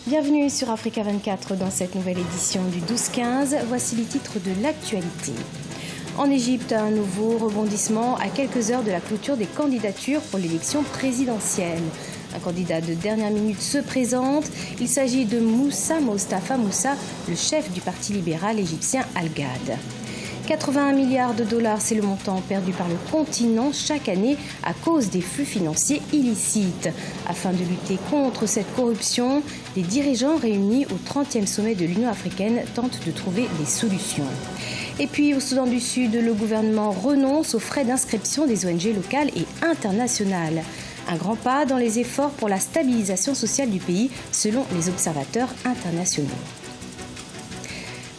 Bienvenue sur Africa 24 dans cette nouvelle édition du 12-15. Voici les titres de l'actualité. En Égypte, un nouveau rebondissement à quelques heures de la clôture des candidatures pour l'élection présidentielle. Un candidat de dernière minute se présente. Il s'agit de Moussa Mostafa Moussa, le chef du parti libéral égyptien Al-Ghad. 81 milliards de dollars, c'est le montant perdu par le continent chaque année à cause des flux financiers illicites. Afin de lutter contre cette corruption, les dirigeants réunis au 30e sommet de l'Union africaine tentent de trouver des solutions. Et puis au Soudan du Sud, le gouvernement renonce aux frais d'inscription des ONG locales et internationales. Un grand pas dans les efforts pour la stabilisation sociale du pays, selon les observateurs internationaux.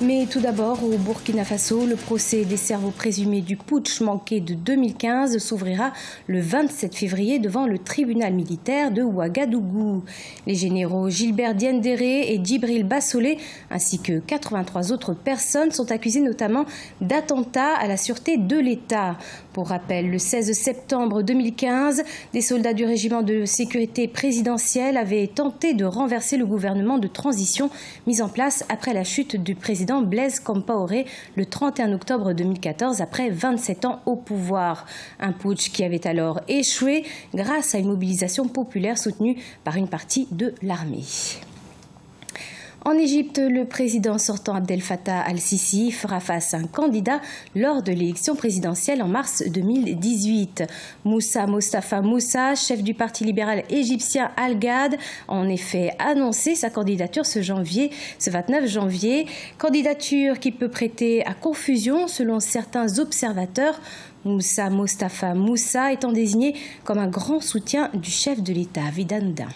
Mais tout d'abord, au Burkina Faso, le procès des cerveaux présumés du putsch manqué de 2015 s'ouvrira le 27 février devant le tribunal militaire de Ouagadougou. Les généraux Gilbert Diendéré et Djibril Bassolé, ainsi que 83 autres personnes, sont accusées notamment d'attentats à la sûreté de l'État. Pour rappel, le 16 septembre 2015, des soldats du régiment de sécurité présidentielle avaient tenté de renverser le gouvernement de transition mis en place après la chute du président Blaise Compaoré le 31 octobre 2014 après 27 ans au pouvoir. Un putsch qui avait alors échoué grâce à une mobilisation populaire soutenue par une partie de l'armée. En Égypte, le président sortant Abdel Fattah al-Sisi fera face à un candidat lors de l'élection présidentielle en mars 2018. Moussa Mostafa Moussa, chef du parti libéral égyptien Al-Ghad, a en effet annoncé sa candidature ce 29 janvier. Candidature qui peut prêter à confusion selon certains observateurs. Moussa Mostafa Moussa étant désigné comme un grand soutien du chef de l'État, Vidanda.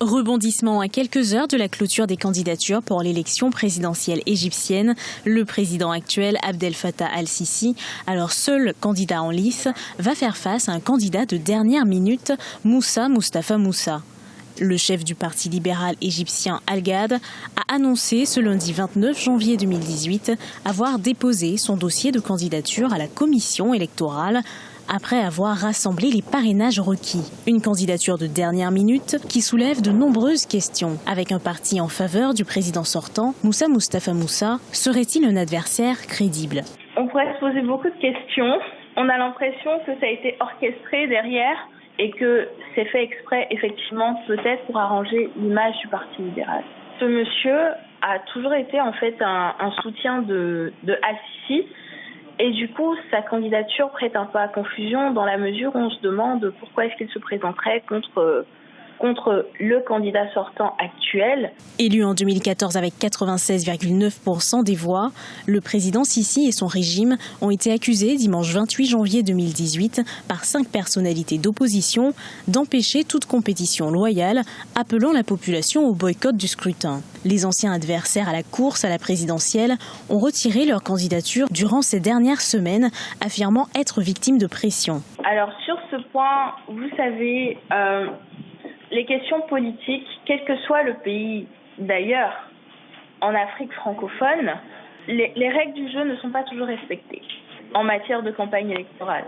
Rebondissement à quelques heures de la clôture des candidatures pour l'élection présidentielle égyptienne. Le président actuel, Abdel Fattah al-Sisi, alors seul candidat en lice, va faire face à un candidat de dernière minute, Moussa Mostafa Moussa. Le chef du parti libéral égyptien Al-Ghad a annoncé ce lundi 29 janvier 2018 avoir déposé son dossier de candidature à la commission électorale après avoir rassemblé les parrainages requis. Une candidature de dernière minute qui soulève de nombreuses questions. Avec un parti en faveur du président sortant, Moussa Mostafa Moussa serait-il un adversaire crédible? On pourrait se poser beaucoup de questions. On a l'impression que ça a été orchestré derrière et que c'est fait exprès, effectivement, peut-être pour arranger l'image du Parti libéral. Ce monsieur a toujours été en fait un soutien de Al-Sisi. Et du coup, sa candidature prête un peu à confusion dans la mesure où on se demande pourquoi est-ce qu'il se présenterait contre le candidat sortant actuel. Élu en 2014 avec 96,9% des voix, le président Sisi et son régime ont été accusés dimanche 28 janvier 2018 par 5 personnalités d'opposition d'empêcher toute compétition loyale, appelant la population au boycott du scrutin. Les anciens adversaires à la course à la présidentielle ont retiré leur candidature durant ces dernières semaines, affirmant être victimes de pression. Alors sur ce point, vous savez, les questions politiques, quel que soit le pays d'ailleurs, en Afrique francophone, les règles du jeu ne sont pas toujours respectées en matière de campagne électorale.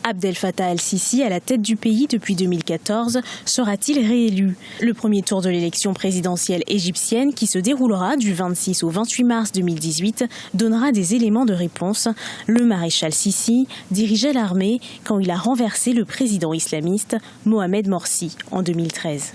Abdel Fattah al-Sisi, à la tête du pays depuis 2014, sera-t-il réélu? Le premier tour de l'élection présidentielle égyptienne, qui se déroulera du 26 au 28 mars 2018, donnera des éléments de réponse. Le maréchal Sisi dirigeait l'armée quand il a renversé le président islamiste Mohamed Morsi en 2013.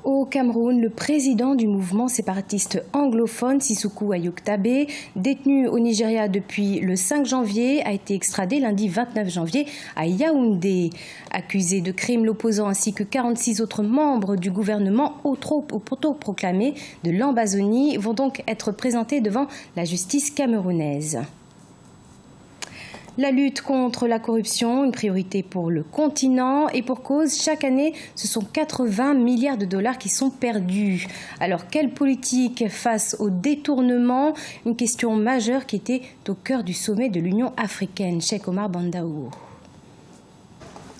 Au Cameroun, le président du mouvement séparatiste anglophone, Sissoko Ayoktabé, détenu au Nigeria depuis le 5 janvier, a été extradé lundi 29 janvier à Yaoundé. Accusé de crimes, l'opposant ainsi que 46 autres membres du gouvernement autoproclamé de l'Ambazonie vont donc être présentés devant la justice camerounaise. La lutte contre la corruption, une priorité pour le continent et pour cause, chaque année, ce sont 80 milliards de dollars qui sont perdus. Alors, quelle politique face au détournement? Une question majeure qui était au cœur du sommet de l'Union africaine. Cheikh Omar Bandaour.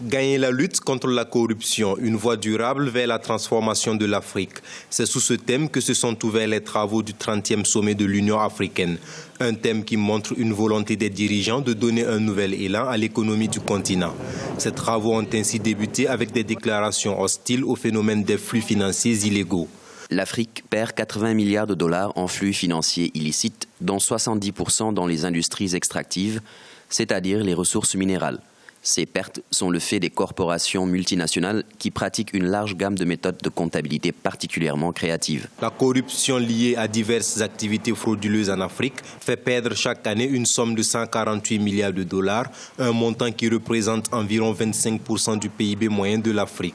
Gagner la lutte contre la corruption, une voie durable vers la transformation de l'Afrique. C'est sous ce thème que se sont ouverts les travaux du 30e sommet de l'Union africaine. Un thème qui montre une volonté des dirigeants de donner un nouvel élan à l'économie du continent. Ces travaux ont ainsi débuté avec des déclarations hostiles au phénomène des flux financiers illégaux. L'Afrique perd 80 milliards de dollars en flux financiers illicites, dont 70% dans les industries extractives, c'est-à-dire les ressources minérales. Ces pertes sont le fait des corporations multinationales qui pratiquent une large gamme de méthodes de comptabilité particulièrement créatives. La corruption liée à diverses activités frauduleuses en Afrique fait perdre chaque année une somme de 148 milliards de dollars, un montant qui représente environ 25% du PIB moyen de l'Afrique.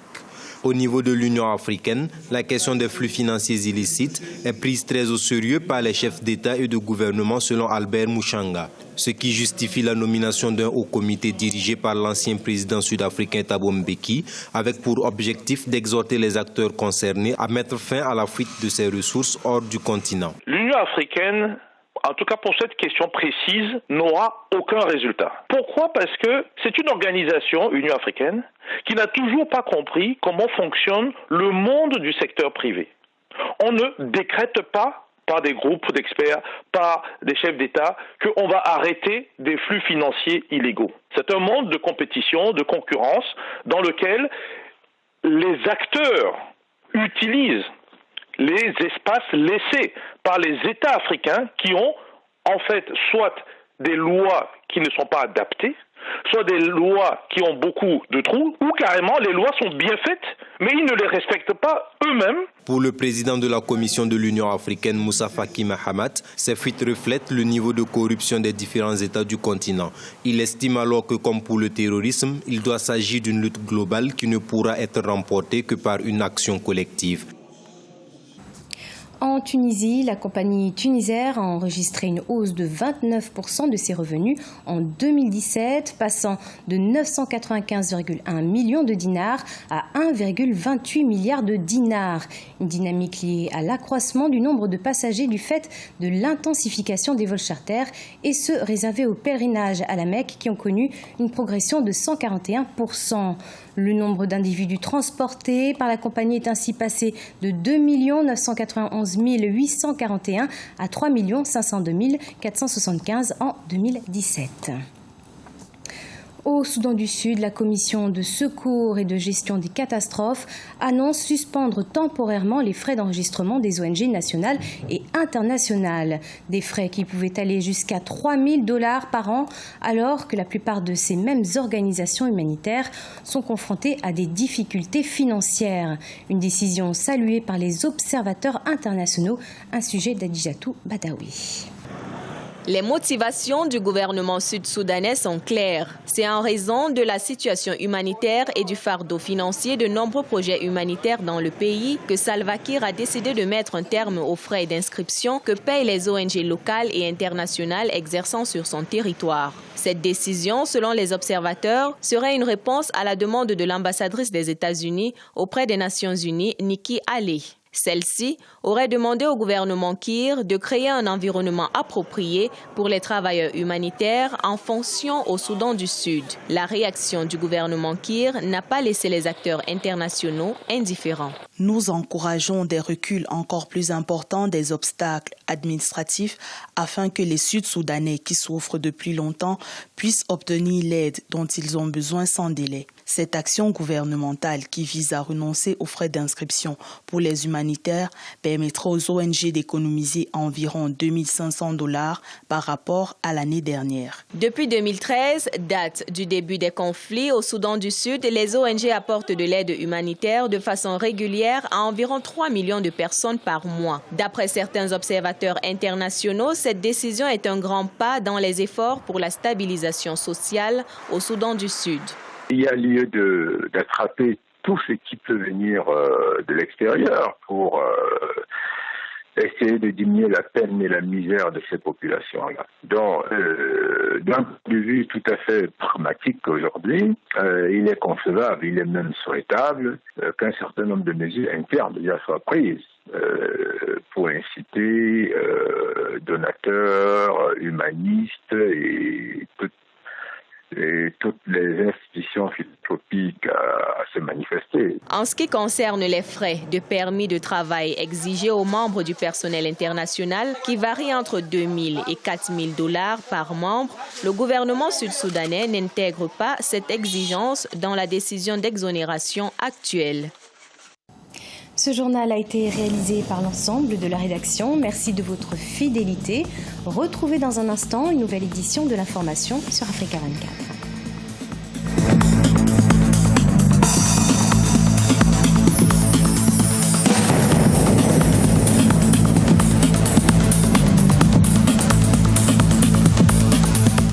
Au niveau de l'Union africaine, la question des flux financiers illicites est prise très au sérieux par les chefs d'État et de gouvernement selon Albert Muchanga, ce qui justifie la nomination d'un haut comité dirigé par l'ancien président sud-africain Thabo Mbeki, avec pour objectif d'exhorter les acteurs concernés à mettre fin à la fuite de ces ressources hors du continent. L'Union africaine, en tout cas pour cette question précise, n'aura aucun résultat. Pourquoi ? Parce que c'est une organisation, Union africaine, qui n'a toujours pas compris comment fonctionne le monde du secteur privé. On ne décrète pas par des groupes d'experts, par des chefs d'État, qu'on va arrêter des flux financiers illégaux. C'est un monde de compétition, de concurrence, dans lequel les acteurs utilisent les espaces laissés par les États africains qui ont en fait soit des lois qui ne sont pas adaptées, soit des lois qui ont beaucoup de trous, ou carrément les lois sont bien faites, mais ils ne les respectent pas eux-mêmes. Pour le président de la Commission de l'Union africaine, Moussa Faki Mahamat, ces fuites reflètent le niveau de corruption des différents États du continent. Il estime alors que, comme pour le terrorisme, il doit s'agir d'une lutte globale qui ne pourra être remportée que par une action collective. En Tunisie, la compagnie Tunisair a enregistré une hausse de 29% de ses revenus en 2017, passant de 995,1 millions de dinars à 1,28 milliard de dinars. Une dynamique liée à l'accroissement du nombre de passagers du fait de l'intensification des vols charters et ceux réservés au pèlerinage à la Mecque qui ont connu une progression de 141%. Le nombre d'individus transportés par la compagnie est ainsi passé de 2 991 841 à 3 502 475 en 2017. Au Soudan du Sud, la commission de secours et de gestion des catastrophes annonce suspendre temporairement les frais d'enregistrement des ONG nationales et internationales. Des frais qui pouvaient aller jusqu'à 3 000 $ par an, alors que la plupart de ces mêmes organisations humanitaires sont confrontées à des difficultés financières. Une décision saluée par les observateurs internationaux, un sujet d'Adijatou Badawi. Les motivations du gouvernement sud-soudanais sont claires. C'est en raison de la situation humanitaire et du fardeau financier de nombreux projets humanitaires dans le pays que Salva Kiir a décidé de mettre un terme aux frais d'inscription que payent les ONG locales et internationales exerçant sur son territoire. Cette décision, selon les observateurs, serait une réponse à la demande de l'ambassadrice des États-Unis auprès des Nations Unies, Nikki Haley. Celle-ci aurait demandé au gouvernement Kiir de créer un environnement approprié pour les travailleurs humanitaires en fonction au Soudan du Sud. La réaction du gouvernement Kiir n'a pas laissé les acteurs internationaux indifférents. Nous encourageons des reculs encore plus importants des obstacles administratifs afin que les Sud-Soudanais qui souffrent depuis longtemps puissent obtenir l'aide dont ils ont besoin sans délai. Cette action gouvernementale qui vise à renoncer aux frais d'inscription pour les humanitaires permettra aux ONG d'économiser environ 2 500 $ par rapport à l'année dernière. Depuis 2013, date du début des conflits au Soudan du Sud, les ONG apportent de l'aide humanitaire de façon régulière à environ 3 millions de personnes par mois. D'après certains observateurs internationaux, cette décision est un grand pas dans les efforts pour la stabilisation sociale au Soudan du Sud. Il y a lieu d'attraper tout ce qui peut venir de l'extérieur pour essayer de diminuer la peine et la misère de ces populations-là. Donc, d'un point de vue tout à fait pragmatique aujourd'hui, il est concevable, il est même souhaitable qu'un certain nombre de mesures internes déjà soient prises pour inciter donateurs, humanistes et et toutes les institutions philanthropiques à se manifester. En ce qui concerne les frais de permis de travail exigés aux membres du personnel international, qui varient entre 2 000 et 4 000 $ par membre, le gouvernement sud-soudanais n'intègre pas cette exigence dans la décision d'exonération actuelle. Ce journal a été réalisé par l'ensemble de la rédaction. Merci de votre fidélité. Retrouvez dans un instant une nouvelle édition de l'information sur Africa 24.